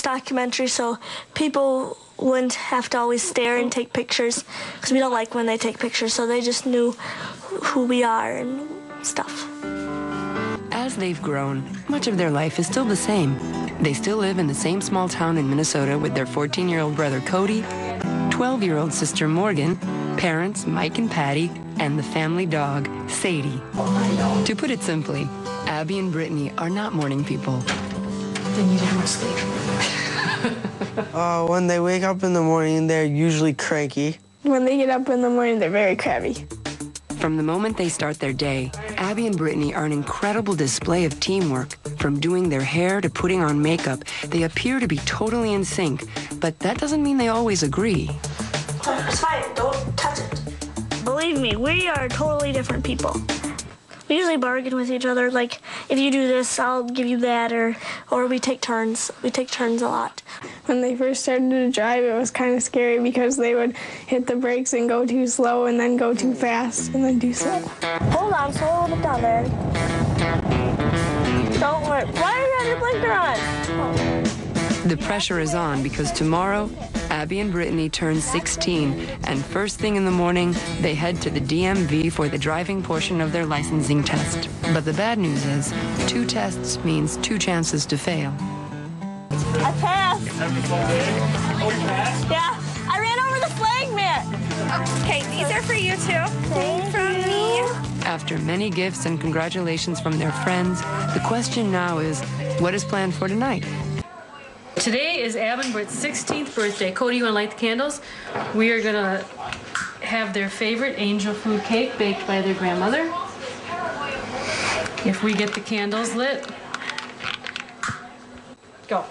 documentary so people wouldn't have to always stare and take pictures, because we don't like when they take pictures, so they just knew who we are and stuff. As they've grown, much of their life is still the same. They still live in the same small town in Minnesota with their 14-year-old brother Cody, 12-year-old sister Morgan, parents Mike and Patty, and the family dog, Sadie. To put it simply, Abby and Brittany are not morning people. They needed more sleep. When they wake up in the morning, they're usually cranky. When they get up in the morning, they're very crabby. From the moment they start their day, Abby and Brittany are an incredible display of teamwork. From doing their hair to putting on makeup, they appear to be totally in sync, but that doesn't mean they always agree. It's fine, don't touch it. Believe me, we are totally different people. We usually bargain with each other, like, if you do this, I'll give you that, or we take turns. We take turns a lot. When they first started to drive, it was kind of scary because they would hit the brakes and go too slow and then go too fast and then too slow. Hold on, slow a little bit down there. Don't worry. Why do you have your blinker on? Oh. The pressure is on because tomorrow, Abby and Brittany turn 16, and first thing in the morning, they head to the DMV for the driving portion of their licensing test. But the bad news is, 2 tests means 2 chances to fail. I passed. Yeah, I ran over the flag mat. Okay, these are for you too. From me. After many gifts and congratulations from their friends, the question now is, what is planned for tonight? Today is Ab and Britt's 16th birthday. Cody, you want to light the candles? We are going to have their favorite angel food cake baked by their grandmother. If we get the candles lit. Go.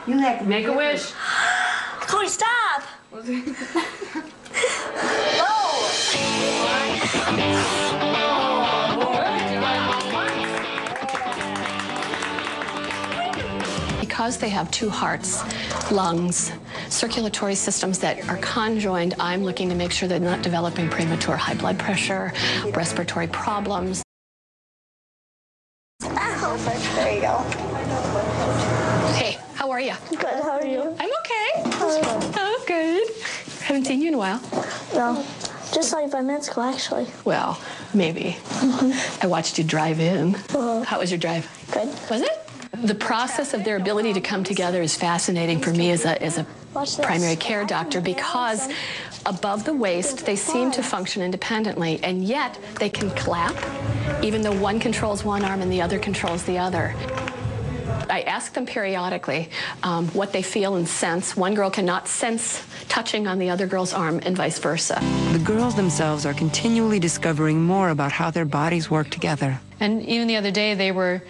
You have to make a wish. Cody, stop! Because they have 2 hearts, lungs, circulatory systems that are conjoined, I'm looking to make sure they're not developing premature high blood pressure, respiratory problems. Perfect. There you go. Hey, how are you? Good, how are you? I'm okay. Oh, good. Haven't seen you in a while. No, just like 5 minutes ago, actually. Well, maybe. I watched you drive in. How was your drive? Good. Was it? The process of their ability to come together is fascinating for me as a primary care doctor, because above the waist, they seem to function independently, and yet they can clap, even though one controls one arm and the other controls the other. I ask them periodically what they feel and sense. One girl cannot sense touching on the other girl's arm and vice versa. The girls themselves are continually discovering more about how their bodies work together. And even the other day, they were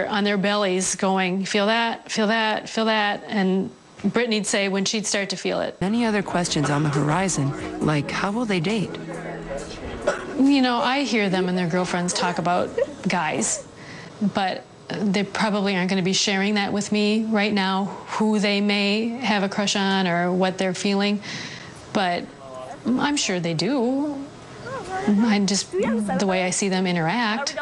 on their bellies going, feel that, feel that, feel that, and Brittany'd say when she'd start to feel it. Many other questions on the horizon, like how will they date? You know, I hear them and their girlfriends talk about guys, but they probably aren't going to be sharing that with me right now, who they may have a crush on or what they're feeling, but I'm sure they do. The way I see them interact.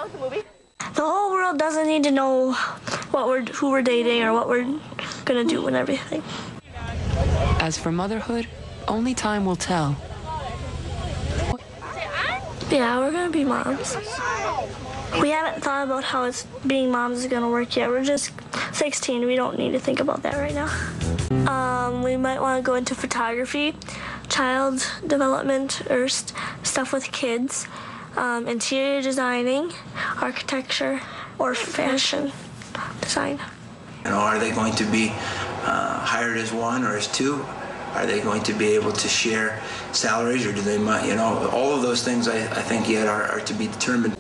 The whole world doesn't need to know who we're dating or what we're gonna do and everything. As for motherhood, only time will tell. Yeah, we're gonna be moms. We haven't thought about how being moms is gonna work yet. We're just 16. We don't need to think about that right now. We might want to go into photography, child development, or stuff with kids. Interior designing, architecture, or fashion design. You know, are they going to be hired as 1 or as 2? Are they going to be able to share salaries, or do they, you know, all of those things I think yet are to be determined.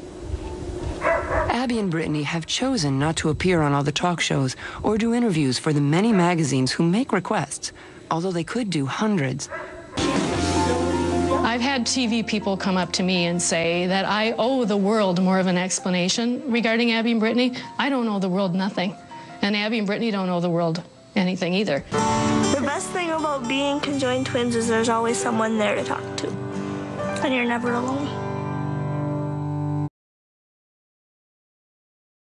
Abby and Brittany have chosen not to appear on all the talk shows or do interviews for the many magazines who make requests, although they could do hundreds. I've had TV people come up to me and say that I owe the world more of an explanation regarding Abby and Brittany. I don't owe the world nothing. And Abby and Brittany don't owe the world anything either. The best thing about being conjoined twins is there's always someone there to talk to. And you're never alone.